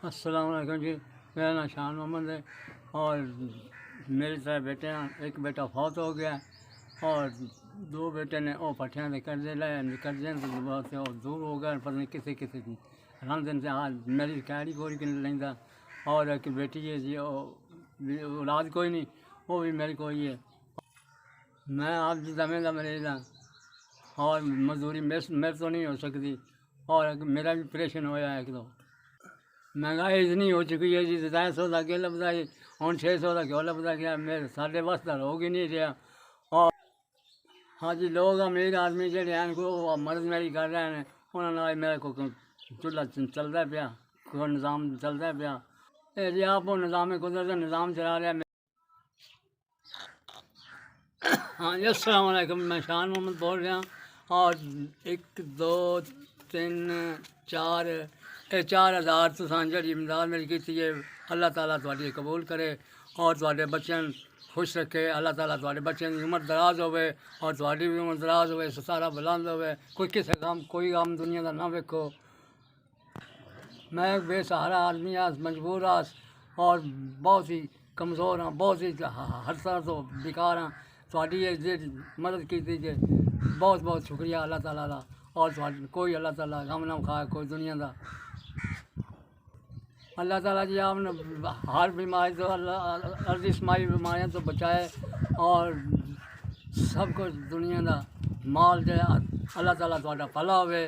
अस्सलाम वालेकुम जी। मेरा नाम शान मोहम्मद है और मेरे सारे बेटे हैं। एक बेटा फौत हो गया और दो बेटे ने वो पट्टियाँ से कर्जे लाए, कर्जे से बहुत से दूर हो गए, पता नहीं किसी किसी रामदन से हाल मेरी कैरी कोई कि लेंदा। और एक बेटी है जी, औलाद कोई नहीं, वो भी मेरी कोई है। मैं आप दमे का मरीज हाँ और मजदूरी मेरे तो नहीं हो सकती और मेरा भी ऑपरेशन होया है एक दो। महंगाई इतनी हो चुकी है जी, 250 का केला लभदा है हूँ 600 का घ्यो लभदा गया, मेरे साढ़े बस का हो ही नहीं रहा। और हाँ जी, लोग अमीर आदमी जो हैं को मदद मेरी कर रहे हैं, उन्होंने मेरे को चूल्हा चलता पाया, कोई निज़ाम चलता पाया। ये जी आप निज़ाम कुदरत निज़ाम चला रहे हैं। हाँ जी, अस्सलाम वालेकुम। मैं शान मोहम्मद बोल रहा और 1 2 3 4 4,000 तुसां जी इमदाद मेरी की है। अल्लाह ताला तुहाडी कबूल करे और तुहाडे बच्चों खुश रखे। अल्लाह ताला तुहाडे बच्चों की उम्र दराज होवे और तुहाडी भी उम्र दराज होवे, सतारा बुलंद होवे, कोई किसी कोई काम दुनिया का ना वेखो। मैं एक बेसहारा आदमी आस, मजबूर आस और बहुत ही कमज़ोर हाँ, बहुत ही हर तरह तो बेकार हाँ। थोड़ी ये मदद की थी जे बहुत बहुत शुक्रिया अल्लाह ताला का। और कोई अल्लाह ताला गम ना खाए कोई दुनिया का। अल्लाह ताला जी आपने हर बीमारी तो अर्जिस्माई बीमारियाँ तो बचाए और सब कुछ दुनिया का माल जो अल्लाह ताला तुहाडा भला होवे।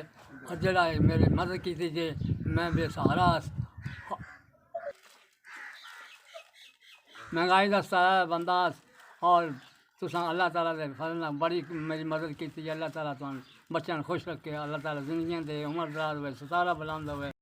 और जड़ा मेरी मदद की थी जे मैं बेसहारा महंगाई का सारा बंदा और तुसा अल्लाह ताला दे फजल नाल बड़ी मेरी मदद की। अल्लाह ताला तुहानू बच्चों खुश रखे। अल्लाह ताला जिंदगी दे, उम्र दराज होवे, सतारा बुलंद होवे।